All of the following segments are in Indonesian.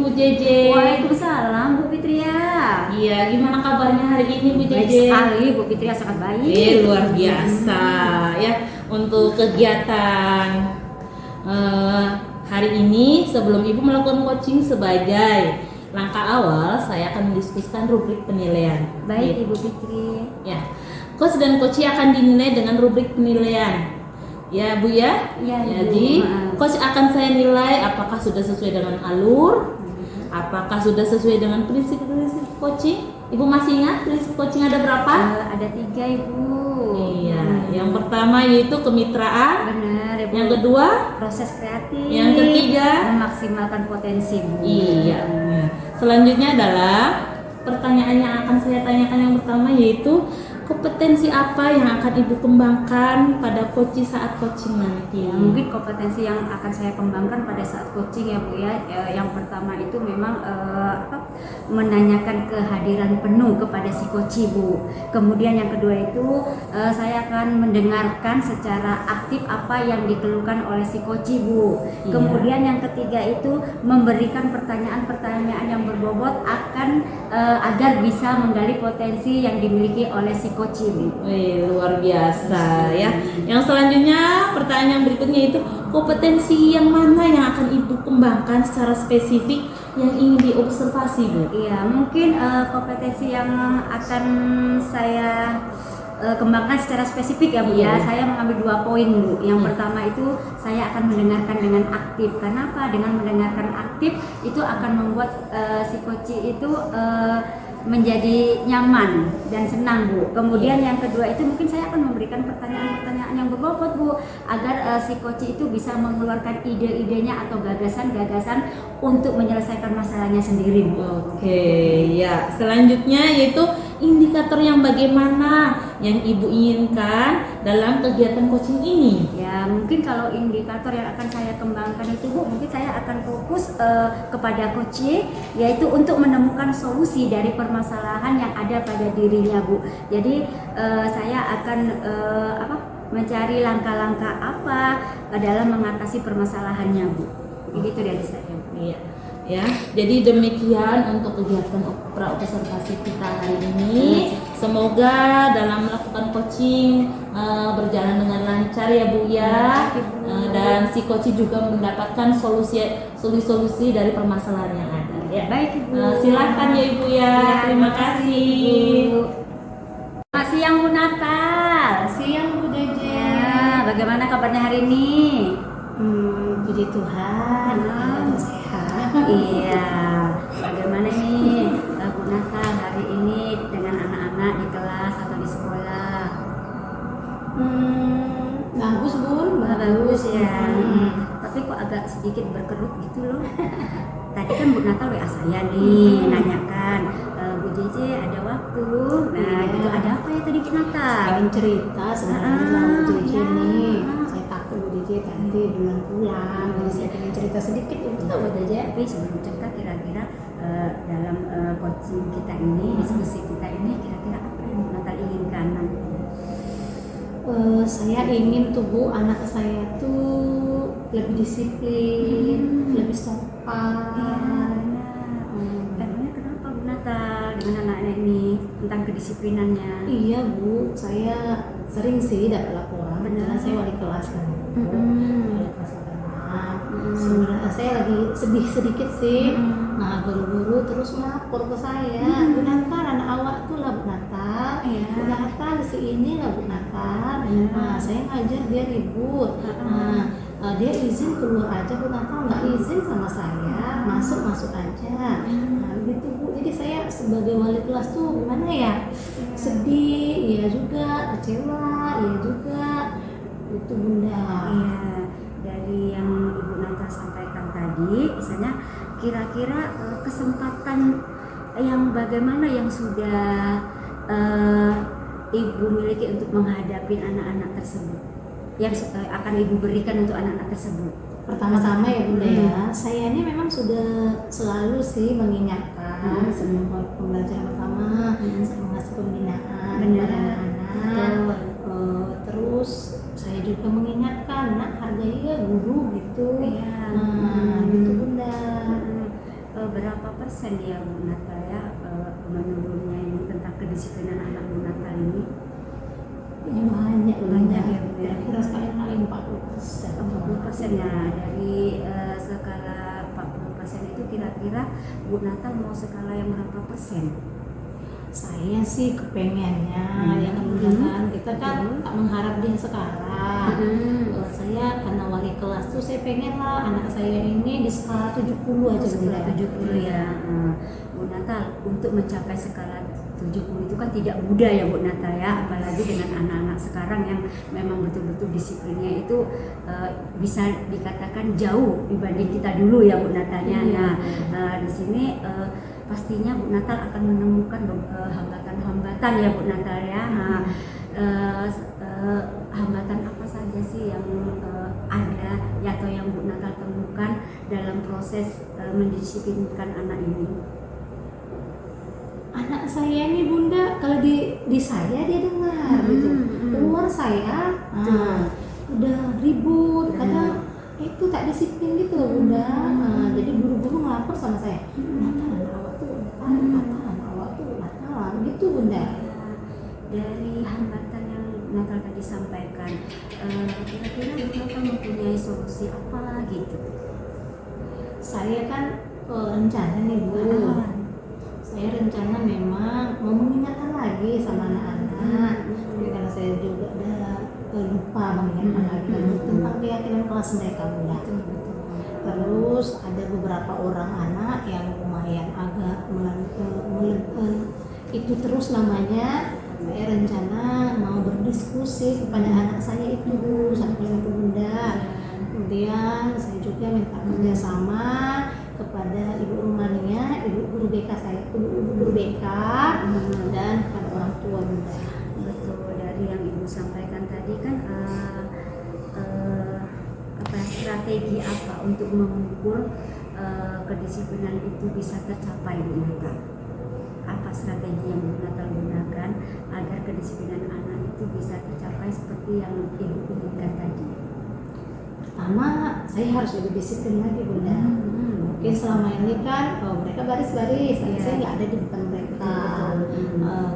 Bu Jeje. Waalaikumsalam Bu Fitria. Iya, gimana kabarnya hari ini Bu Baik Jeje? sekali Bu Fitria, sangat baik. Luar biasa ya untuk kegiatan hari ini. Sebelum Ibu melakukan coaching sebagai langkah awal, saya akan mendiskusikan rubrik penilaian. Baik Ibu Fitri. Ya, coach dan coachee akan dinilai dengan rubrik penilaian. Ya Bu ya. Iya, Jadi Ibu. coach akan saya nilai apakah sudah sesuai dengan alur, apakah sudah sesuai dengan prinsip-prinsip coaching. Ibu masih ingat prinsip coaching ada berapa? Ada 3 Ibu. Iya, yang pertama yaitu kemitraan. Benar Ibu. Yang kedua, proses kreatif. yang ketiga, memaksimalkan potensi Bu. iya. Selanjutnya adalah pertanyaan yang akan saya tanyakan yang pertama yaitu kompetensi apa yang akan Ibu kembangkan pada coaching saat coaching nanti? Ya, mungkin kompetensi yang akan saya kembangkan pada saat coaching ya Bu ya. Yang pertama itu memang menanyakan kehadiran penuh kepada si coachee Bu. Kemudian yang kedua itu saya akan mendengarkan secara aktif apa yang dikeluhkan oleh si coachee Bu. Iya. Kemudian yang ketiga itu memberikan pertanyaan-pertanyaan yang berbobot akan agar bisa menggali potensi yang dimiliki oleh si coachee Bu. Wih, luar biasa ya. Yang selanjutnya pertanyaan yang berikutnya itu kompetensi yang mana yang akan Ibu kembangkan secara spesifik yang ingin diobservasi Bu? Iya, mungkin kompetensi yang akan saya kembangkan secara spesifik ya Bu ya. Iya. Saya mengambil 2 poin Bu. Yang Iya. pertama itu saya akan mendengarkan dengan aktif. Kenapa? Dengan mendengarkan aktif itu akan membuat si coachee itu menjadi nyaman dan senang Bu. Kemudian yang kedua itu mungkin saya akan memberikan pertanyaan-pertanyaan yang berbobot Bu, agar si coachee itu bisa mengeluarkan ide-idenya atau gagasan-gagasan untuk menyelesaikan masalahnya sendiri Bu. Oke, ya. Selanjutnya yaitu indikator yang bagaimana yang Ibu inginkan dalam kegiatan coaching ini? Ya, mungkin kalau indikator yang akan saya kembangkan itu Bu, mungkin saya akan fokus kepada coachee, yaitu untuk menemukan solusi dari permasalahan yang ada pada dirinya Bu. Jadi saya akan mencari langkah-langkah apa dalam mengatasi permasalahannya Bu. Begitu dari saya. Iya. Ya, jadi demikian untuk kegiatan praobservasi kita hari ini. Semoga dalam melakukan coaching berjalan dengan lancar ya Bu ya. Dan si coaching juga mendapatkan solusi dari permasalahan yang ada. Ya. Baik Ibu. Silakan ya Ibu ya. Terima kasih. Ibu. Selamat siang Bu Natal. Siang Bu Jeje. Ya, bagaimana kabarnya hari ini? Puji Tuhan, alhamdulillah sehat. Iya, bagaimana nih Bu Natal hari ini dengan anak-anak di kelas atau di sekolah? Bagus Bun, Bagus ya. Tapi kok agak sedikit berkerut gitu loh. Tadi kan Bu Natal WA saya nih nanyakan, Bu Jeje ada waktu. Nah, Iya. gitu ada apa ya tadi Bu Natal? Pengen cerita sebenarnya sama Bu Jeje nih. Saya takut Bu Jeje nanti duluan pulang, jadi saya pengen cerita sedikit untuk Bu Jeje. Tapi sebelum cerita kira-kira dalam coaching kita ini, diskusi kita ini kira-kira apa yang Bu Natal inginkan nanti? Saya ingin tuh Bu, anak saya tuh lebih disiplin, lebih sopan. Emangnya kenapa Bu Natal dengan anak-anak ini tentang kedisiplinannya? Iya Bu, saya sering sih dapat laporan. Karena saya wali kelas kan. Wali kelas anak. Sebenarnya saya lagi sedih sedikit sih. Nah, guru-guru terus melapor ke saya. Bu Natal, anak awak tuh lah Bu Natal. Iya. Bu Natal si ini lah Bu Natal. Nah, saya ngajar dia ribut. Nah, dia izin keluar aja Bu Natal, nggak izin sama saya, masuk aja. Nah, begitu Bu. Jadi saya sebagai wali kelas tuh gimana ya? Sedih, iya juga, kecewa, iya juga. Itu Bunda. Iya, dari yang Ibu Natal sampaikan tadi, misalnya kira-kira kesempatan yang bagaimana yang sudah Ibu miliki untuk menghadapi anak-anak tersebut, yang akan Ibu berikan untuk anak-anak tersebut? Pertama-tama ya Bunda ya, saya ini memang sudah selalu sih mengingatkan sebelum pembelajaran pertama, saya mengasih pembinaan kepada anak-anak. Terus saya juga mengingatkan, nak hargai ya guru gitu. Iya. Nah, gitu Bunda. persen ya Bu Natal ya menurunnya ini tentang kedisiplinan anak Bu Natal ini? Banyak Ya Bu ya. kira-kira sekali kali 40%. 40% ya, dari skala 40% itu kira-kira Bu Natal mau skala yang berapa persen? Saya sih kepengennya ya kan kita kan tak mengharap dia sekarang. Kalau saya karena wali kelas tuh saya pengen lah anak saya ini di skala 70 aja Skala Bunda. 70 ya. Bu Natal, untuk mencapai skala 70 itu kan tidak mudah ya Bu Natal ya, apalagi dengan anak-anak sekarang yang memang betul-betul disiplinnya itu bisa dikatakan jauh dibanding kita dulu ya Bu Natalnya. Nah, di sini pastinya Bu Natal akan menemukan hambatan-hambatan ya Bu Natal ya. Nah, hambatan apa saja sih yang ada ya atau yang Bu Natal temukan dalam proses mendisiplinkan anak ini? Anak saya ini Bunda kalau di saya dia dengar gitu. Keluar saya udah ribut kadang itu tak disiplin gitu loh Bunda. Jadi guru-guru ngelapor sama saya. Natal awak tuh Natal gitu Bunda. Dari hambatan yang Natal tadi sampaikan, kira-kira Bu Natal mempunyai solusi apa gitu? Saya kan rencana nih Bu. Saya rencana memang mau mengingatkan lagi sama anak-anak. Tapi karena saya juga udah lupa mengingatkan lagi tentang keyakinan kelas mereka Bunda. Terus ada beberapa orang anak yang lumayan agak itu terus namanya. Saya rencana mau berdiskusi kepada anak saya itu satu itu Bunda. Kemudian saya juga minta kerjasama kepada ibu rumahnya, ibu guru BK saya, ibu guru BK dan kepada orang tua Bunda. Betul, dari yang Ibu sampaikan tadi kan strategi apa untuk mengukur kedisiplinan itu bisa tercapai Bu Natal? Apa strategi yang Bu Natal gunakan agar kedisiplinan anak itu bisa tercapai seperti yang Ibu inginkan tadi? Pertama, saya harus lebih disiplin lagi Bunda. Mungkin selama ini kan mereka baris-baris, saya nggak ada di depan mereka.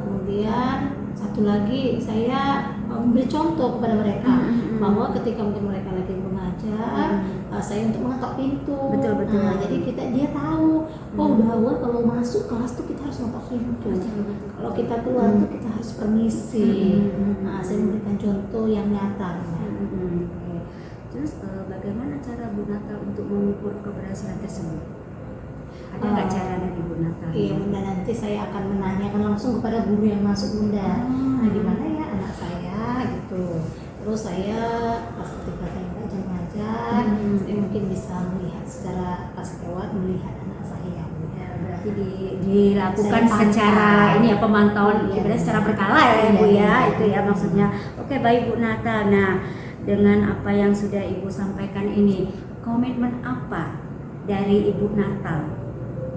Kemudian satu lagi saya memberi contoh kepada mereka bahwa ketika mungkin mereka lagi mengajar, saya untuk mengetok pintu. Betul. Jadi dia tahu bahwa kalau masuk kelas tuh kita harus mengetok pintu. Kalau kita keluar tuh kita harus permisi. Saya memberikan contoh yang nyata. Terus bagaimana cara Bu Natal untuk mengukur keberhasilan tersebut? Ada nggak cara dari Bu Natal? Iya Bunda, nanti saya akan menanyakan langsung kepada guru yang masuk Bunda. Nah gimana ya anak saya gitu. Terus saya pas ketika saya nggak jam ngajar, saya mungkin bisa melihat secara pas lewat melihat anak saya. Ya, berarti dilakukan Saya secara pantau. ini ya pemantauan Iya, ibaratnya secara berkala ya Bu ya, itu ya maksudnya. Oke, baik Bu Natal. Nah, dengan apa yang sudah Ibu sampaikan ini, komitmen apa dari Ibu Natal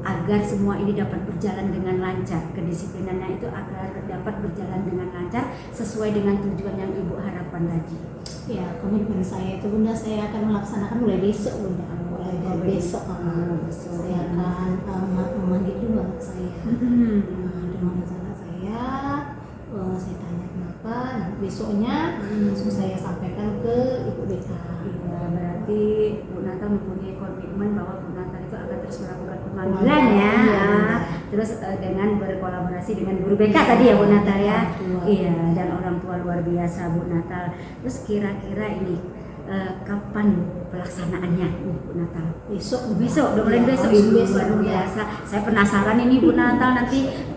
agar semua ini dapat berjalan dengan lancar, kedisiplinannya itu agar dapat berjalan dengan lancar sesuai dengan tujuan yang Ibu harapkan tadi? Ya komitmen saya itu Bunda, saya akan melaksanakan mulai besok Bunda, mulai dari besok saya akan memanggil dulu anak saya. Dengan anak saya tanya kenapa, nah, besoknya langsung saya sampaikan ke Ibu BK. Ya, berarti Bu Natal mempunyai komitmen bahwa Bu Natal itu akan terus melakukan pemanggilan ya. Terus dengan berkolaborasi dengan guru BK tadi ya Bu Natal ya. Iya, dan orang tua luar biasa Bu Natal. Terus kira-kira ini kapan pelaksanaannya Bu Natal? Besok udah mulai besok Ibu, luar biasa. Saya penasaran ini Bu Natal nanti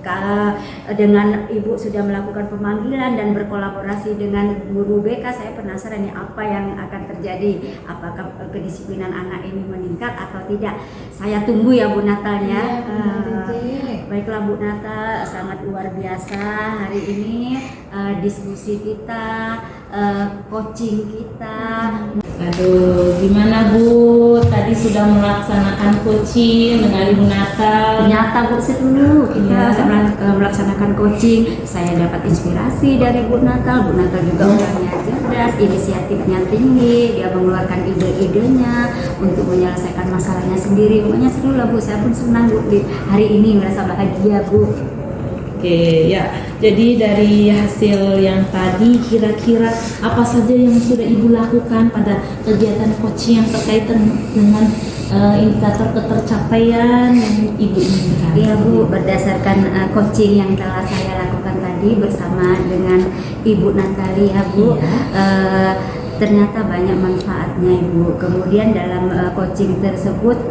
dengan Ibu sudah melakukan pemanggilan dan berkolaborasi dengan guru BK, saya penasaran nih apa yang akan terjadi, apakah kedisiplinan anak ini meningkat atau tidak. Saya tunggu ya Bu Natalnya. Baiklah Bu Natal, sangat luar biasa hari ini diskusi kita, coaching kita. Aduh, gimana Bu? Tadi sudah melaksanakan coaching dengan Ibu Natal. Ternyata Bu seru, kita melaksanakan coaching. Saya dapat inspirasi dari Bu Natal. Bu Natal juga orangnya cerdas, cerdas, inisiatifnya tinggi, dia mengeluarkan ide-idenya untuk menyelesaikan masalahnya sendiri. Pokoknya seru lah Bu, saya pun senang Bu di hari ini merasa bahagia Bu. Oke, ya. Jadi dari hasil yang tadi, kira-kira apa saja yang sudah Ibu lakukan pada kegiatan coaching yang terkait dengan indikator ketercapaian yang Ibu inginkan? Iya Bu, berdasarkan coaching yang telah saya lakukan tadi bersama dengan Ibu Natalia Bu, ternyata banyak manfaatnya Ibu. Kemudian dalam coaching tersebut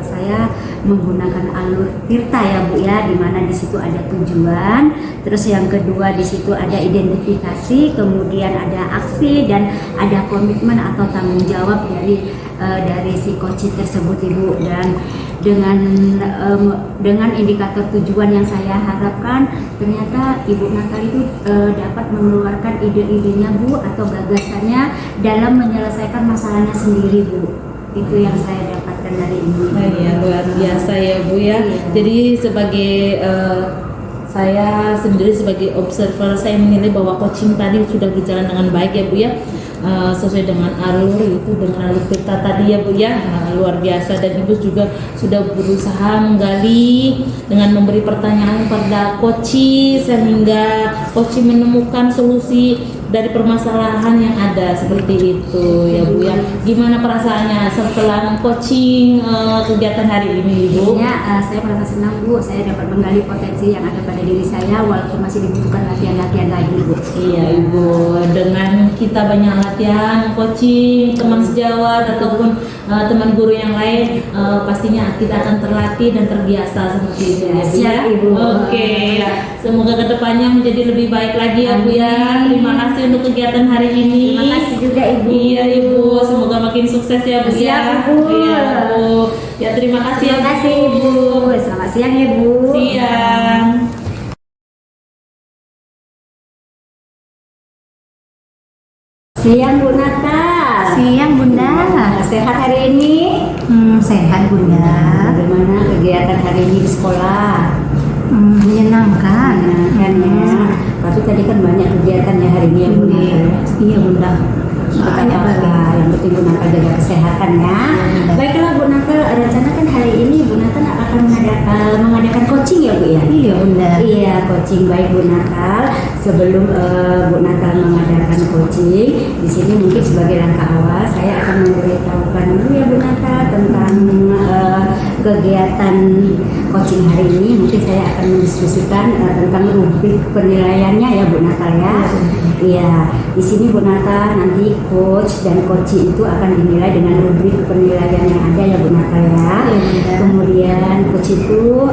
saya menggunakan alur Tirta ya Bu ya, di mana di situ ada tujuan. Terus yang kedua di situ ada identifikasi, kemudian ada aksi dan ada komitmen atau tanggung jawab dari si coaching tersebut Ibu. Dan dengan indikator tujuan yang saya harapkan, ternyata Ibu Natal itu dapat mengeluarkan ide-idenya Bu atau gagasannya dalam menyelesaikan masalahnya sendiri Bu. Itu yang saya dapatkan dari ini. Iya, luar biasa ya Bu ya. Iya. Jadi sebagai saya sendiri sebagai observer, saya menilai bahwa coaching tadi sudah berjalan dengan baik ya Bu ya. Sesuai dengan alur itu, dengan alur kita tadi ya Bu ya. Luar biasa, dan Ibu juga sudah berusaha menggali dengan memberi pertanyaan pada coaching sehingga coaching menemukan solusi dari permasalahan yang ada seperti itu ya Bu ya. Gimana perasaannya setelah coaching kegiatan hari ini Ibu? Ya, saya merasa senang Bu, saya dapat menggali potensi yang ada pada diri saya walaupun masih dibutuhkan latihan-latihan lagi Bu. Iya Ibu, dengan kita banyak latihan, coaching, teman sejawat ataupun teman guru yang lain, pastinya kita akan terlatih dan terbiasa seperti itu ya Bu ya. Siap, Ibu. Oke, ya. Semoga kedepannya menjadi lebih baik lagi ya Bu ya. Terima kasih untuk kegiatan hari ini. Terima kasih juga Ibu. Iya Ibu, semoga makin sukses ya Bu ya. Siap, Bu. Iya Bu. Ya terima kasih Terima ya kasih Ibu. Selamat siang ya Bu. Siang. Siang Bu Natal. Siang Bunda. Sehat hari ini? Sehat Bunda. Bagaimana kegiatan hari ini di sekolah? Menyenangkan. Menyenangkan ya. Tapi tadi kan banyak kegiatan ya hari ini ya Bu Natal. Iya Bunda. Banyak banget. Yang penting Bu Natal jaga kesehatan ya. Bunda. Baiklah Bu Natal, rencana kan hari ini Bu Natal akan mengadakan coaching ya Bu ya? Iya Bunda. Iya, coaching. Baik Bu Natal, sebelum Bu Natal mengadakan coaching, di sini mungkin sebagai langkah awal saya akan memberitahukan dulu ya Bu Natal tentang kegiatan coaching hari ini. Mungkin saya akan mendiskusikan tentang rubrik penilaiannya ya Bu Natal ya. Iya, di sini Bu Natal nanti coach dan coaching itu akan dinilai dengan rubrik penilaian yang ada ya Bu Natal ya. Kemudian coach itu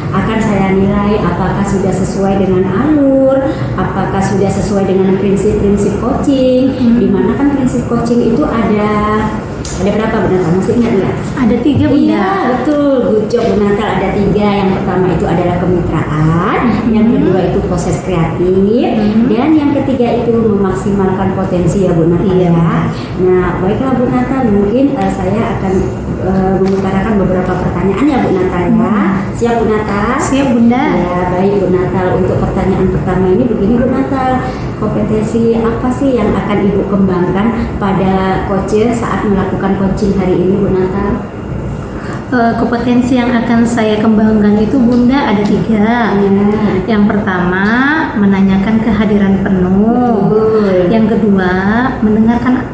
akan saya nilai apakah sudah sesuai dengan alur, apakah sudah sesuai dengan prinsip-prinsip coaching. Di mana kan prinsip coaching itu ada berapa Bu Natal? Masih ingat nggak? Ada 3 Bunda. Iya betul, good job Bu Natal. Ada 3. Yang pertama itu adalah kemitraan, yang kedua itu proses kreatif, dan yang ketiga itu memaksimalkan potensi ya Bu Natal ya. Nah baiklah Bu Natal, mungkin saya akan mengutarakan beberapa pertanyaan ya Bu Natal ya. Siap Bu Natal? Siap Bunda. Ya baik Bu Natal, untuk pertanyaan pertama ini begini Bu Natal, kompetensi apa sih yang akan Ibu kembangkan pada coach saat melakukan coaching hari ini Bu Natal? Kompetensi yang akan saya kembangkan itu Bunda ada 3. Yang pertama menanyakan kehadiran penuh. Betul. Yang kedua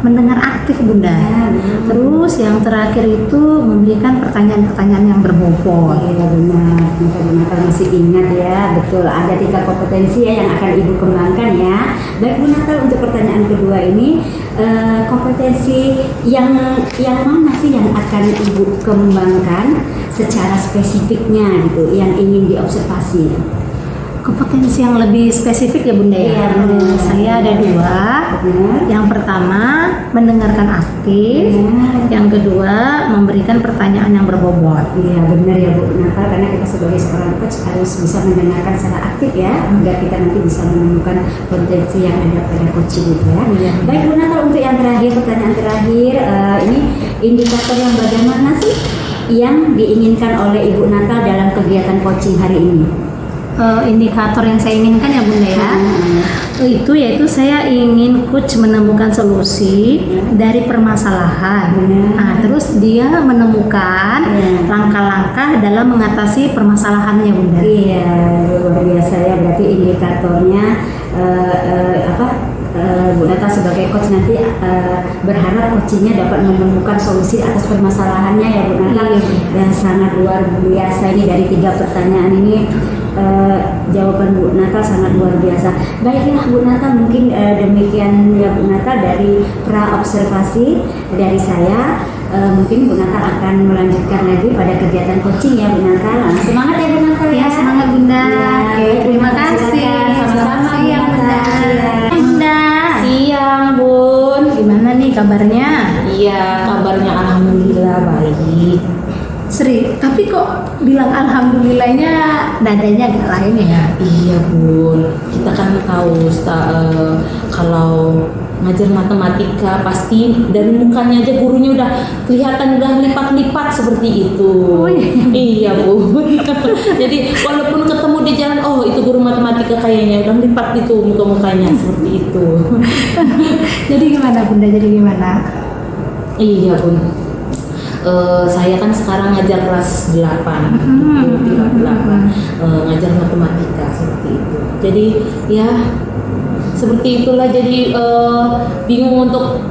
mendengar aktif Bunda. Ya, Terus yang terakhir itu memberikan pertanyaan-pertanyaan yang berbobot. Iya benar, mungkin Bu Natal masih ingat ya, betul ada 3 kompetensi ya yang akan Ibu kembangkan ya. Baik Bu Natal, untuk pertanyaan kedua ini kompetensi yang mana sih yang akan Ibu kembangkan secara spesifiknya gitu, yang ingin diobservasi? Kompetensi yang lebih spesifik ya Bunda ya. Iya, Menurut saya ada 2. Benar. Yang pertama mendengarkan aktif. Benar. Yang kedua memberikan pertanyaan yang berbobot. Iya benar ya Bu Natal, karena kita sebagai seorang coach harus bisa mendengarkan secara aktif ya, agar kita nanti bisa menemukan potensi yang ada pada coaching itu ya. Iya. Baik Bu Natal, untuk yang terakhir, pertanyaan terakhir, ini indikator yang bagaimana sih yang diinginkan oleh Ibu Natal dalam kegiatan coaching hari ini? indikator yang saya inginkan ya Bunda ya. Itu yaitu saya ingin coach menemukan solusi dari permasalahan. Nah, terus dia menemukan langkah-langkah dalam mengatasi permasalahannya Bunda. Iya, luar biasa ya. Berarti indikatornya Bu Nata sebagai coach nanti berharap coachingnya dapat menemukan solusi atas permasalahannya ya Bu Nata. Dan sangat luar biasa ini dari 3 pertanyaan ini. Jawaban Bu Nata sangat luar biasa. Baiklah Bu Nata, mungkin demikian ya Bu Nata dari pra observasi dari saya. Mungkin Bu Nata akan melanjutkan lagi pada kegiatan coaching ya Bu Nata. Semangat ya Bu Nata ya. Ya, semangat Bunda. Oke, Terima kasih. Sama-sama Siang Bunda. Bunda. Siang Bun. Gimana nih kabarnya? Iya, kabarnya alhamdulillah baik. Sri, tapi kok bilang alhamdulillahnya nadanya agak lain ya? Iya Bun, kita kan tahu kalau ngajar matematika pasti dari mukanya aja gurunya udah kelihatan udah lipat-lipat seperti itu. Oh, iya Bun. Jadi walaupun ketemu di jalan, oh itu guru matematika kayaknya udah lipat itu muka-mukanya seperti itu. Jadi gimana Bunda? Jadi gimana? Iya Bun. Saya kan sekarang ngajar kelas 8, ngajar matematika seperti itu. Jadi ya seperti itulah. Jadi bingung untuk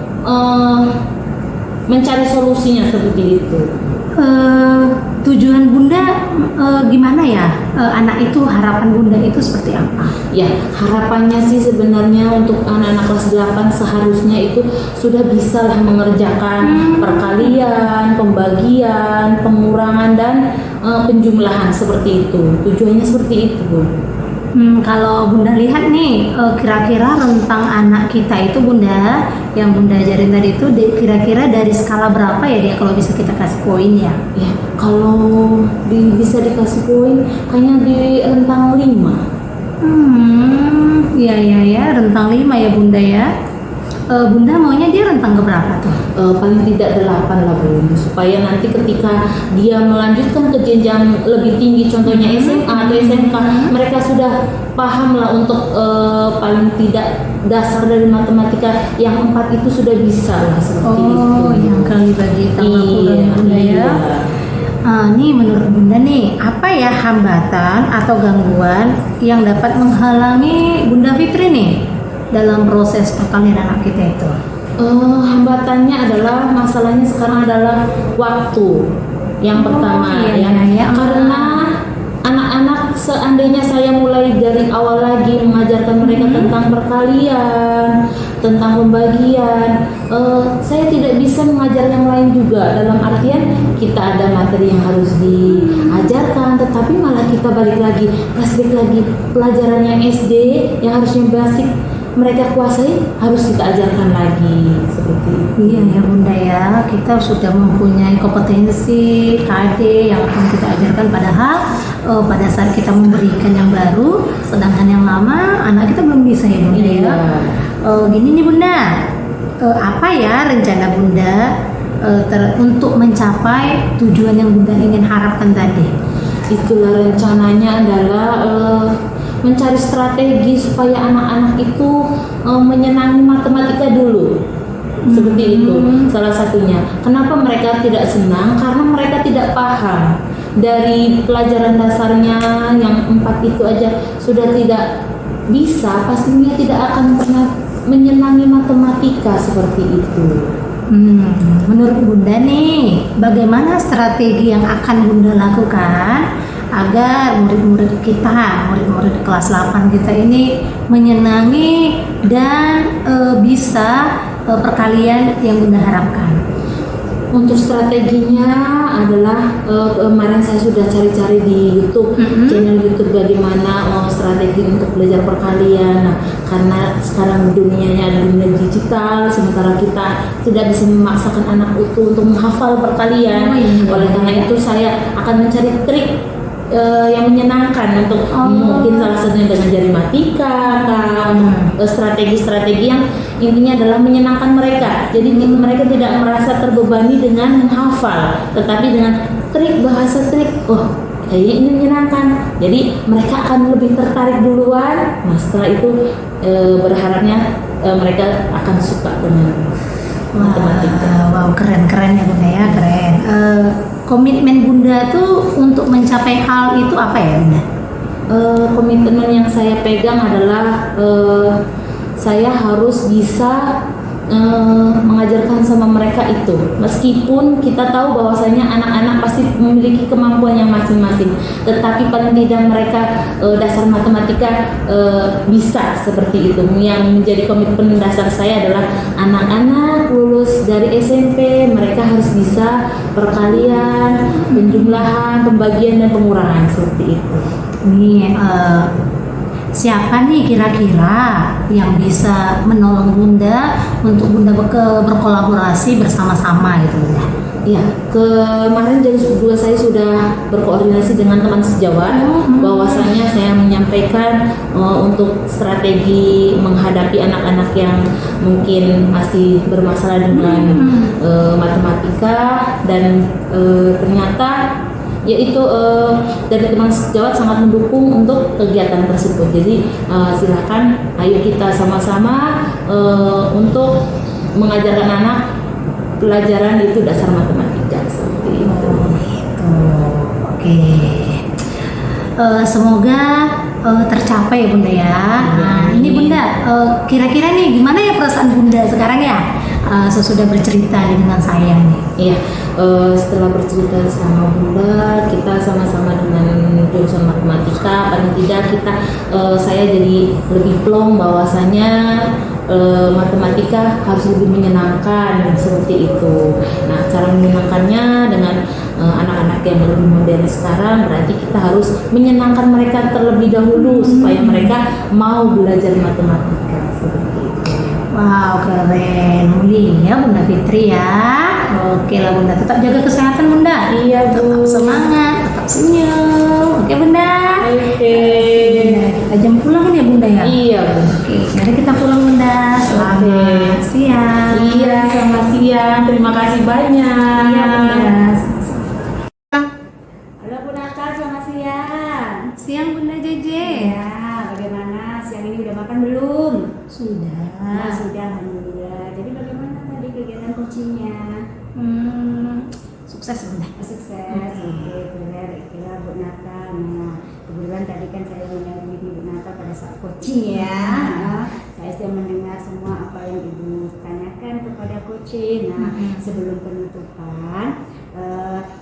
mencari solusinya seperti itu. Tujuan Bunda gimana ya? Anak itu, harapan Bunda itu seperti apa? Ya, harapannya sih sebenarnya untuk anak-anak kelas 8 seharusnya itu sudah bisa lah mengerjakan perkalian, pembagian, pengurangan dan penjumlahan seperti itu. Tujuannya seperti itu, Bu. Kalau Bunda lihat nih, kira-kira rentang anak kita itu Bunda, yang Bunda ajarin tadi itu kira-kira dari skala berapa ya dia kalau bisa kita kasih poin ya? Ya, kalau bisa dikasih poin kayaknya di rentang 5. Ya, rentang 5 ya Bunda ya. Bunda maunya dia rentang keberapa tuh? Paling tidak 8 lah Bu, supaya nanti ketika dia melanjutkan ke jenjang lebih tinggi, contohnya SMA atau SMK, mereka sudah paham lah untuk paling tidak dasar dari matematika yang 4 itu sudah bisa lah seperti itu. Oh, yang kali bagi tambah kurang Bunda ya. Nih menurut Bunda nih, apa ya hambatan atau gangguan yang dapat menghalangi Bunda Fitri nih dalam proses perkalian anak kita itu? Hambatannya adalah, masalahnya sekarang adalah waktu yang pertama iya. Karena anak-anak seandainya saya mulai dari awal lagi mengajarkan mereka tentang perkalian, tentang pembagian, saya tidak bisa mengajar yang lain juga, dalam artian kita ada materi yang harus diajarkan tetapi malah kita balik lagi flashback lagi pelajaran yang SD yang harusnya basic mereka kuasai harus kita ajarkan lagi seperti itu. Iya ya Bunda ya, kita sudah mempunyai kompetensi KD yang akan kita ajarkan, padahal pada saat kita memberikan yang baru, sedangkan yang lama anak kita belum bisa ya Bunda ya. Gini nih Bunda, apa ya rencana Bunda untuk mencapai tujuan yang Bunda ingin harapkan tadi? Itulah rencananya adalah mencari strategi supaya anak-anak itu menyenangi matematika dulu. Seperti itu salah satunya. Kenapa mereka tidak senang? Karena mereka tidak paham dari pelajaran dasarnya yang 4 itu aja sudah tidak bisa, pastinya tidak akan pernah menyenangi matematika seperti itu. Menurut Bunda nih, bagaimana strategi yang akan Bunda lakukan agar murid-murid kita, murid-murid kelas 8 kita ini menyenangi dan bisa perkalian yang Bunda harapkan? Untuk strateginya adalah kemarin saya sudah cari-cari di YouTube, channel YouTube bagaimana strategi untuk belajar perkalian. Nah, karena sekarang dunianya ada dunia digital, sementara kita tidak bisa memaksakan anak itu untuk menghafal perkalian. Oleh karena itu saya akan mencari trik yang menyenangkan untuk mungkin salah satunya dengan jarimatika, strategi-strategi yang intinya adalah menyenangkan mereka. Jadi mereka tidak merasa terbebani dengan menghafal, tetapi dengan trik bahasa trik. ini menyenangkan. Jadi mereka akan lebih tertarik duluan. Nah setelah itu berharapnya mereka akan suka dengan matematika. Wow, keren ya Bunda ya, keren. Komitmen Bunda tuh untuk mencapai hal itu apa ya Bunda? Komitmen yang saya pegang adalah saya harus bisa mengajarkan sama mereka itu, meskipun kita tahu bahwasanya anak-anak pasti memiliki kemampuan yang masing-masing, tetapi paling tidak mereka dasar matematika bisa seperti itu. Yang menjadi komitmen dasar saya adalah anak-anak lulus dari SMP mereka harus bisa perkalian, penjumlahan, pembagian dan pengurangan seperti itu. Nih siapa nih kira-kira yang bisa menolong Bunda untuk Bunda berkolaborasi bersama-sama gitu Bunda? Iya, kemarin juga saya sudah berkoordinasi dengan teman sejawat bahwasanya saya menyampaikan untuk strategi menghadapi anak-anak yang mungkin masih bermasalah dengan matematika dan ternyata yaitu dari teman sejawat sangat mendukung untuk kegiatan tersebut. Jadi silakan ayo kita sama-sama untuk mengajarkan anak pelajaran itu dasar matematika seperti itu. Oke. Semoga tercapai ya Bunda ya. Nah, ini Bunda, kira-kira nih gimana ya perasaan Bunda sekarang ya? Sesudah bercerita dengan saya nih. Iya, setelah bercerita sama Bunda, kita sama-sama dengan jurusan matematika, paling tidak saya jadi lebih plong bahwasanya matematika harus lebih menyenangkan seperti itu. Nah, cara menyenangkannya dengan anak-anak yang lebih modern sekarang berarti kita harus menyenangkan mereka terlebih dahulu supaya mereka mau belajar matematika seperti itu. Wow, keren. Mulia Bunda Fitri ya. Oke lah Bunda, tetap jaga kesehatan Bunda. Iya, Bu. Tetap semangat, tetap senyum. Oke Bunda. Oke. Kita jam pulang kan ya Bunda ya? Iya, Bu. Oke, mari kita pulang Bunda. Selamat siang. Iya, selamat siang. Terima kasih banyak. Iya Bunda. Halo Bu Nata, selamat siang. Siang Bunda Jeje. Ya, bagaimana siang ini udah makan belum? Sudah. Nah, sudah, alhamdulillah. Jadi bagaimana tadi kegiatan coachingnya? Sukses Bunda. Sukses. Oke, keren. Itulah Bu Nata. Nah, kebetulan tadi kan saya mendampingi Bu Nata pada saat coaching ya. Nah, saya sudah mendengar semua apa yang Ibu tanyakan kepada coaching. Nah, sebelum penutupan,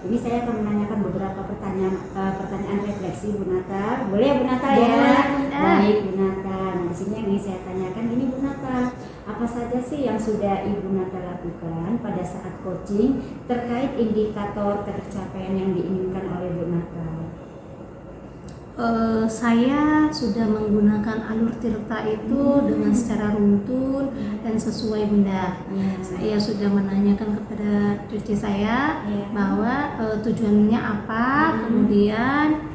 ini saya akan menanyakan beberapa pertanyaan refleksi Bu Nata. Boleh ya Bu Nata ya? Boleh, Bunda. Baik Bu Nata. Nah, di sini yang ingin saya tanyakan ini Bu Nata, apa saja sih yang sudah Ibu Nata lakukan pada saat coaching terkait indikator tercapaian yang diinginkan oleh Bu Nata? Saya sudah menggunakan alur tirta itu dengan secara runtun dan sesuai Bunda. Saya sudah menanyakan kepada cucu saya bahwa tujuannya apa, kemudian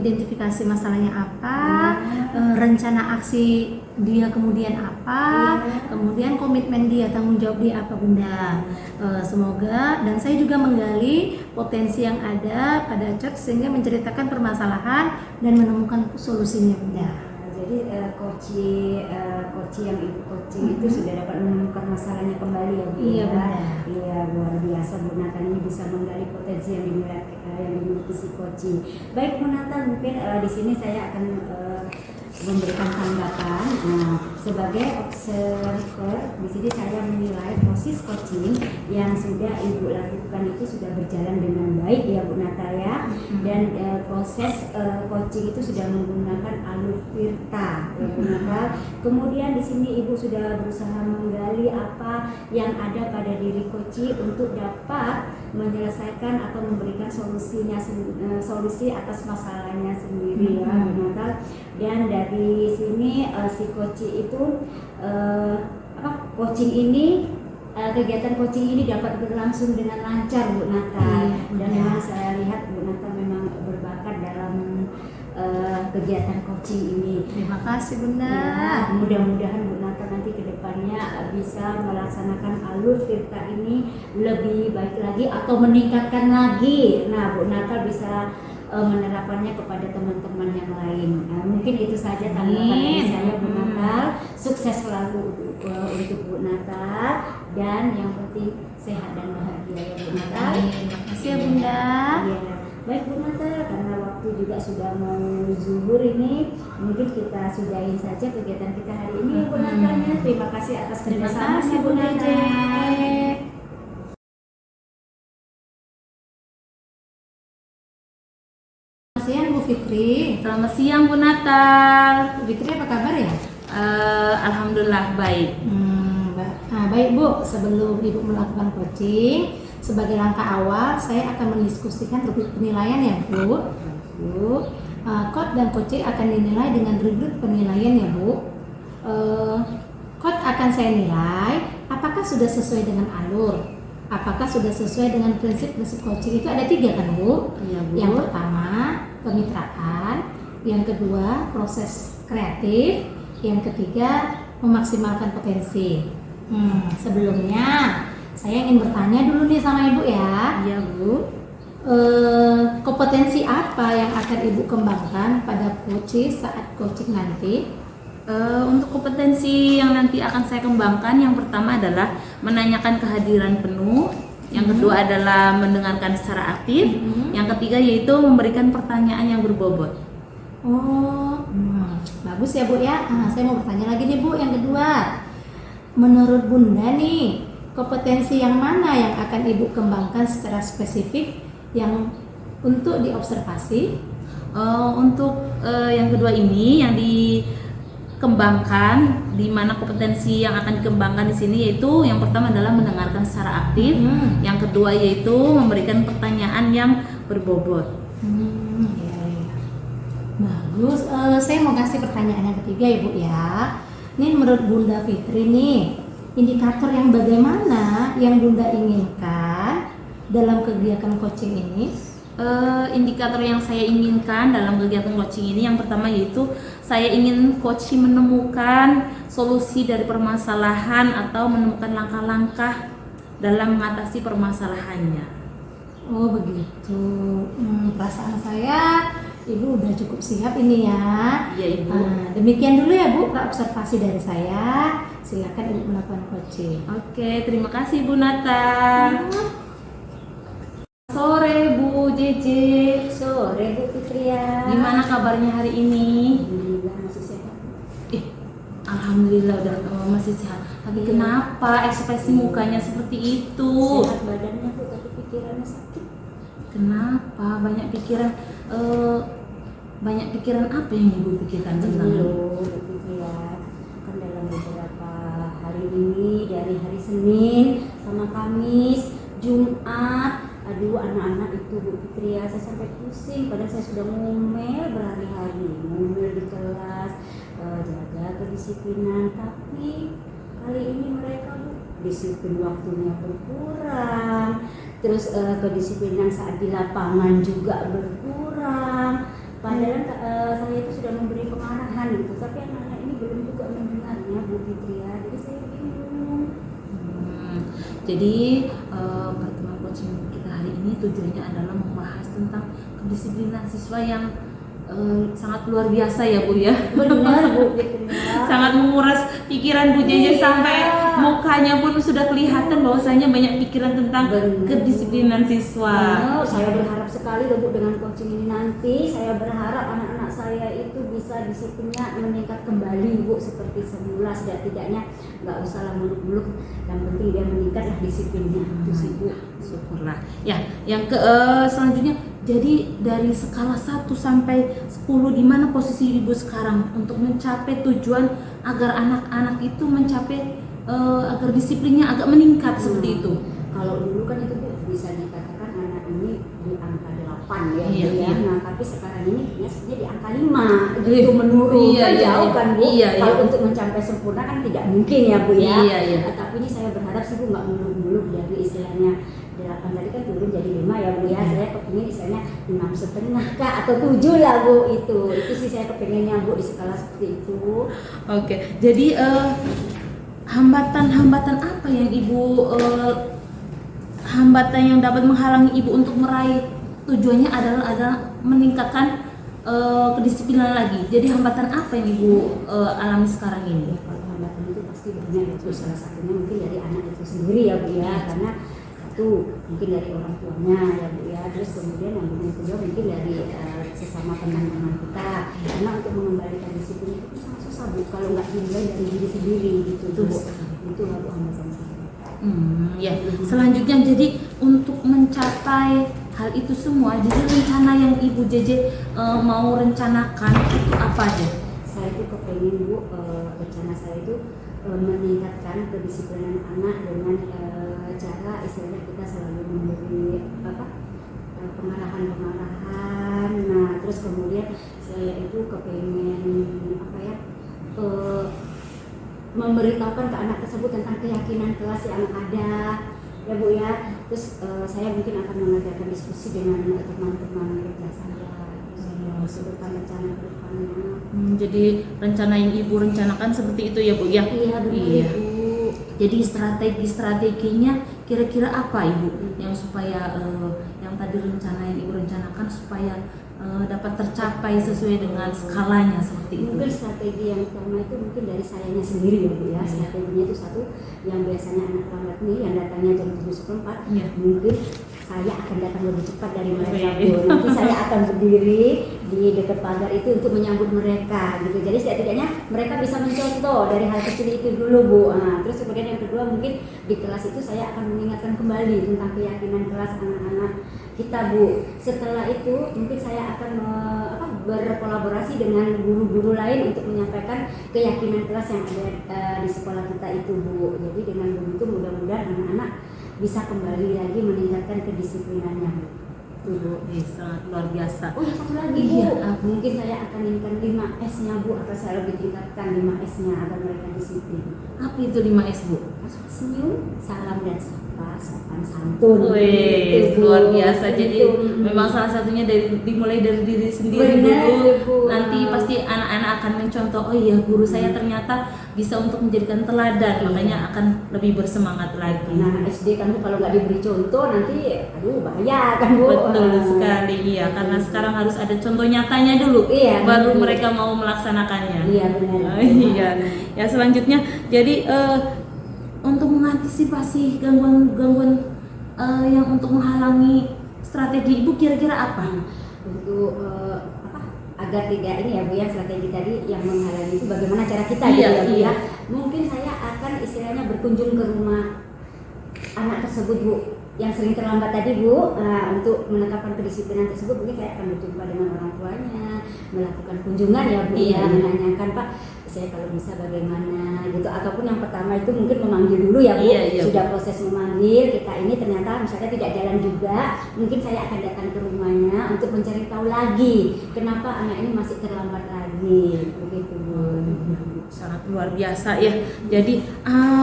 identifikasi masalahnya apa, rencana aksi dia kemudian apa, kemudian komitmen dia, tanggung jawab dia apa Bunda. Semoga, dan saya juga menggali potensi yang ada pada chat sehingga menceritakan permasalahan dan menemukan solusinya Bunda. Jadi coaching yang Ibu coaching itu sudah dapat menemukan masalahnya kembali ya Bu. Iya, ya? benar. Iya, luar biasa Bu Nata ini bisa menggali potensi yang dimiliki si coaching. Baik Bu Nata, mungkin di sini saya akan memberikan tanggapan. Nah, sebagai observer di sini saya menilai proses coaching yang sudah Ibu lakukan itu sudah berjalan dengan baik ya Bu Nata ya. Dan proses coaching itu sudah menggunakan alur tirta ya Bu Nata. Kemudian di sini Ibu sudah berusaha menggali apa yang ada pada diri coaching untuk dapat menyelesaikan atau memberikan solusi atas masalahnya sendiri ya Bu Nata. Dan dari sini si coaching itu kegiatan coaching ini dapat berlangsung dengan lancar Bu Nata. Dan memang saya lihat Bu Nata memang berbakat dalam kegiatan coaching ini. Terima kasih Bunda. Ya, mudah-mudahan Bu Nata nanti kedepannya bisa melaksanakan alur tirta ini lebih baik lagi atau meningkatkan lagi. Nah, Bu Natal bisa menerapkannya kepada teman-teman yang lain. Nah, mungkin itu saja tanggapan dari saya, Bu Natal. Sukses selalu untuk Bu Natal, dan yang penting sehat dan bahagia ya Bu Natal. Terima kasih ya Bunda. Iya. Baik Bu Natal, karena waktu juga sudah mau zuhur ini, mungkin kita sudahin saja kegiatan kita hari ini ya Bu Natalnya. Terima kasih atas Terima kerjasamanya kasih Bu Bu Natal. Jeje. Selamat siang Bu Fitri. Selamat siang Bu Natal. Bu Fitri apa kabar ya? Alhamdulillah baik. Baik Bu, sebelum Ibu melakukan coaching, sebagai langkah awal saya akan mendiskusikan rubrik penilaian ya Bu. Coach dan coaching akan dinilai dengan rubrik penilaian ya Bu. Coach akan saya nilai apakah sudah sesuai dengan alur, apakah sudah sesuai dengan prinsip-prinsip coaching. Itu ada 3 kan Bu? Iya Bu. Yang pertama kemitraan, yang kedua proses kreatif, yang ketiga memaksimalkan potensi. Sebelumnya saya ingin bertanya dulu nih sama Ibu ya. Iya Bu. Kompetensi apa yang akan Ibu kembangkan pada coaching saat coaching nanti? Untuk kompetensi yang nanti akan saya kembangkan, yang pertama adalah menanyakan kehadiran penuh, yang kedua adalah mendengarkan secara aktif, yang ketiga yaitu memberikan pertanyaan yang berbobot. Bagus ya Bu ya. Saya mau bertanya lagi nih Bu, yang kedua. Menurut Bunda nih, kompetensi yang mana yang akan Ibu kembangkan secara spesifik yang untuk diobservasi? Untuk yang kedua ini yang dikembangkan, di mana kompetensi yang akan dikembangkan di sini yaitu yang pertama adalah mendengarkan secara aktif, yang kedua yaitu memberikan pertanyaan yang berbobot. Bagus. Saya mau kasih pertanyaan yang ketiga ya Bu ya. Ini menurut Bunda Fitri nih, indikator yang bagaimana yang Bunda inginkan dalam kegiatan coaching ini? Indikator yang saya inginkan dalam kegiatan coaching ini yang pertama yaitu saya ingin coaching menemukan solusi dari permasalahan atau menemukan langkah-langkah dalam mengatasi permasalahannya. Oh begitu. Perasaan saya Ibu udah cukup siap ini ya. Iya Ibu. Demikian dulu ya Bu observasi dari saya. Silakan Ibu melakukan coaching. Oke, terima kasih Bu Nata. Sore Bu Jeje. Sore Bu Fitria. Gimana kabarnya hari ini? Alhamdulillah masih sehat. Alhamdulillah udah masih sehat. Tapi kenapa ekspresi mukanya seperti itu? Sehat badannya Bu, tapi pikirannya sakit. Kenapa? Banyak pikiran apa yang Ibu pikirkan tentang? Bu Fitria, kan dalam beberapa hari ini, dari hari Senin sama Kamis, Jumat, aduh anak-anak itu Bu Fitria, saya sampai pusing. Padahal saya sudah ngomel berhari-hari, ngomel di kelas, jaga kedisiplinan. Tapi kali ini mereka Bu, disiplin waktunya berkurang, terus kedisiplinan saat di lapangan juga berkurang. Padahal saya itu sudah memberi pengarahan gitu, tapi anak-anak ini belum juga mendengarnya Bu Fitria. Jadi saya bingung. Jadi pertemuan coaching kita hari ini tujuannya adalah membahas tentang kedisiplinan siswa yang sangat luar biasa ya Bu ya. Benar Bu Fitria. Sangat menguras pikiran Bu Jeje sampai mukanya pun sudah kelihatan bahwasanya banyak pikiran tentang Benar. kedisiplinan siswa. Saya berharap sekali loh Bu dengan coaching ini nanti. Saya berharap anak-anak saya itu bisa disiplinnya meningkat kembali Bu, seperti semula. Setidaknya nggak usah lah muluk-muluk, yang penting dia meningkat lah disiplinnya. Itu sih Bu. Syukurlah. Ya, yang selanjutnya, jadi dari skala 1 sampai 10 di mana posisi Ibu sekarang untuk mencapai tujuan agar anak-anak itu mencapai agar disiplinnya agak meningkat seperti itu? Kalau dulu kan itu Bu bisa dikatakan anak ini di angka 8 ya, Iya, Bu, ya. iya. Nah, tapi sekarang ini sebenarnya di angka 5 gitu menurun. Iya, Kan iya, jauh iya. kan Bu. Iya, Kalau iya. untuk mencapai sempurna kan tidak mungkin ya Bu ya. Iya, iya. Tapi ini saya berharap sih Bu nggak muluk-muluk, jadi istilahnya 8 tadi kan turun jadi 5 ya Bu ya. Saya kepingin istilahnya 6,5 kah atau 7 lah Bu, itu sih saya kepinginnya Bu di skala seperti itu. Oke, jadi hambatan-hambatan apa yang Ibu hambatan yang dapat menghalangi Ibu untuk meraih tujuannya adalah meningkatkan kedisiplinan lagi. Jadi hambatan apa yang Ibu alami sekarang ini? Kalau hambatan itu pasti banyak, itu salah satunya mungkin dari anak itu sendiri ya Bu ya, karena satu mungkin dari orang tuanya ya Bu ya, terus kemudian yang kedua mungkin dari sesama teman-teman kita, karena untuk mengembalikan disiplin itu sangat susah Bu kalau nggak dimulai dari diri sendiri gitu Bu. Itu lah Bu hambatan saya. Ya. Selanjutnya, jadi untuk mencapai hal itu semua, jadi rencana yang Ibu JJ mau rencanakan itu apa aja? Saya itu kepengen Bu, rencana saya itu meningkatkan kedisiplinan anak dengan cara istilahnya kita selalu memberi pengarahan. Nah terus kemudian saya itu kepengen memberitahukan ke anak tersebut tentang keyakinan kelas yang ada ya Bu ya. Terus saya mungkin akan mengadakan diskusi dengan teman-teman kerja saya sebutkan rencana ke depannya. Jadi rencana yang Ibu rencanakan seperti itu ya Bu ya? Iya benar Iya. Bu. Jadi strategi-strateginya kira-kira apa Ibu yang supaya yang tadi rencana yang Ibu rencanakan supaya dapat tercapai sesuai dengan skalanya seperti itu? Mungkin strategi yang pertama itu mungkin dari sayanya sendiri ya Bu ya. Strateginya itu satu, yang biasanya anak terlambat nih yang datangnya jam 7.04, mungkin saya akan datang lebih cepat dari mereka Bu. Nanti saya akan berdiri di dekat pagar itu untuk menyambut mereka gitu. Jadi setidaknya mereka bisa mencontoh dari hal kecil itu dulu Bu. Nah, terus kemudian yang kedua mungkin di kelas itu saya akan mengingatkan kembali tentang keyakinan kelas anak-anak kita Bu. Setelah itu mungkin saya akan berkolaborasi dengan guru-guru lain untuk menyampaikan keyakinan kelas yang ada di sekolah kita itu Bu. Jadi dengan begitu mudah-mudahan anak-anak bisa kembali lagi meningkatkan kedisiplinannya Bu. Sangat luar biasa. Oh satu lagi Bu, mungkin saya akan inginkan 5S-nya Bu, atau saya lebih tingkatkan 5S-nya agar mereka disiplin. Apa itu 5S Bu? Senyum, salam dan sapa, sopan santun. Wih, Gitu, Bu. luar biasa. Jadi Gitu. memang salah satunya dimulai dari diri sendiri Benar, dulu. Bu. Nanti pasti anak-anak akan mencontoh. Oh iya, guru saya ternyata bisa untuk menjadikan teladan. Makanya akan lebih bersemangat lagi. Nah SD kan Bu kalau nggak diberi contoh nanti aduh bahaya kan Bu. Betul sekali, iya. Karena sekarang harus ada contoh nyatanya dulu, Iya, baru betul. mereka mau melaksanakannya. Iya benar. Iya. Ya selanjutnya, jadi untuk mengantisipasi gangguan-gangguan yang untuk menghalangi strategi Ibu kira-kira apa? Untuk agar tidak ini ya Bu ya, strategi tadi yang menghalangi itu bagaimana cara kita Iya, gitu ya Bu iya. ya. Mungkin saya akan istilahnya berkunjung ke rumah anak tersebut Bu yang sering terlambat tadi Bu. Nah, untuk menetapkan kedisiplinan tersebut mungkin saya akan berjumpa dengan orang tuanya, melakukan kunjungan ya Bu Iya. ya, menanyakan Pak saya kalau bisa bagaimana gitu, ataupun yang pertama itu mungkin memanggil dulu ya Bu. Iya. Sudah proses memanggil, kita ini ternyata misalnya tidak jalan juga, mungkin saya akan datang ke rumahnya untuk mencari tahu lagi kenapa anak ini masih terlambat lagi begitu Bu. Sangat luar biasa ya. Jadi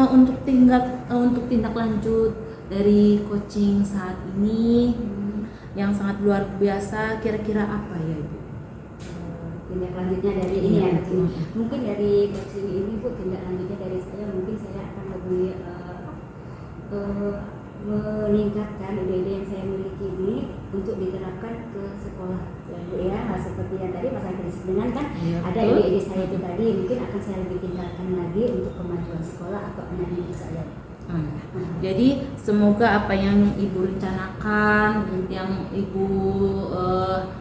untuk tindak lanjut dari coaching saat ini yang sangat luar biasa, kira-kira apa ya Ibu? Tindak lanjutnya dari ini ya, Iya. mungkin dari coaching ini Bu, tindak lanjutnya dari saya mungkin saya akan lebih meningkatkan ide-ide yang saya miliki ini untuk diterapkan ke sekolah ya Bu ya. Nah, seperti yang tadi masalah kedisiplinan kan Iya, ada betul. ide-ide saya itu tadi, mungkin akan saya lebih tingkatkan lagi untuk kemajuan sekolah atau anak didik saya. Jadi semoga apa yang Ibu rencanakan, yang Ibu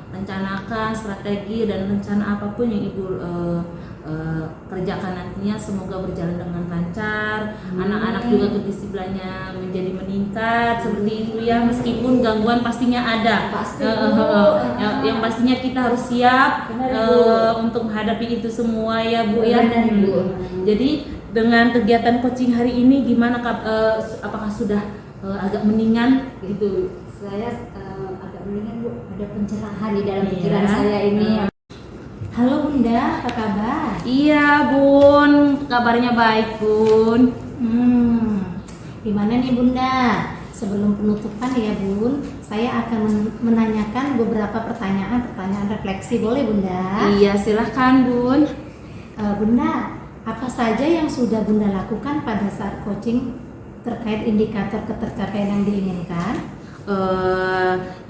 rencanakan, strategi dan rencana apapun yang Ibu kerjakan nantinya semoga berjalan dengan lancar. Anak-anak juga kedisiplinannya menjadi meningkat seperti itu ya, meskipun gangguan pastinya ada. Pasti, Yang pastinya kita harus siap Benar, Bu. untuk menghadapi itu semua ya Bu ya. Benar, Bu. Jadi dengan kegiatan coaching hari ini gimana apakah sudah agak mendingan gitu? Saya agak mendingan Bu, ada pencerahan di dalam Iya. pikiran saya ini. Halo Bunda, apa kabar? Iya Bun, kabarnya baik Bun. Gimana nih Bunda? Sebelum penutupan ya Bun, saya akan menanyakan beberapa pertanyaan refleksi, boleh Bunda? Iya silahkan Bun. Bunda, Apa saja yang sudah Bunda lakukan pada saat coaching terkait indikator ketercapaian yang diinginkan?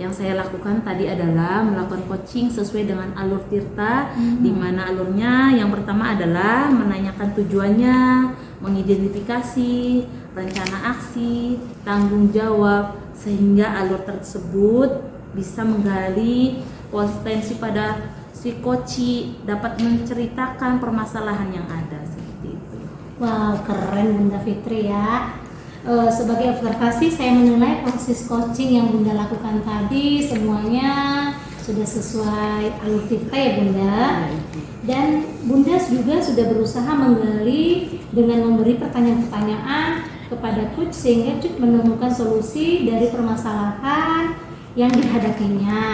Yang saya lakukan tadi adalah melakukan coaching sesuai dengan alur Tirta, di mana alurnya yang pertama adalah menanyakan tujuannya, mengidentifikasi rencana aksi, tanggung jawab, sehingga alur tersebut bisa menggali potensi pada si coach dapat menceritakan permasalahan yang ada seperti itu. Wow, keren Bunda Fitri ya. Sebagai observasi saya menilai proses coaching yang Bunda lakukan tadi semuanya sudah sesuai alur Tirta ya Bunda. Dan Bunda juga sudah berusaha menggali dengan memberi pertanyaan-pertanyaan kepada coach sehingga coach menemukan solusi dari permasalahan yang dihadapinya.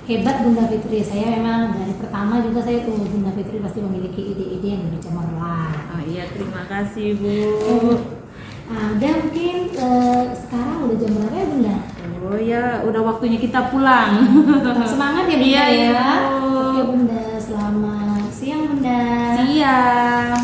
Hebat Bunda Fitri, saya memang dari pertama juga saya tuh Bunda Fitri pasti memiliki ide-ide yang lebih cemerlang. Oh iya, terima kasih Bu. Nah, udah mungkin sekarang udah jam berapa ya Bunda? Oh ya, udah waktunya kita pulang. Tetap semangat ya Bunda Iya, ya. Ibu. Oke Bunda, selamat siang Bunda. Siang.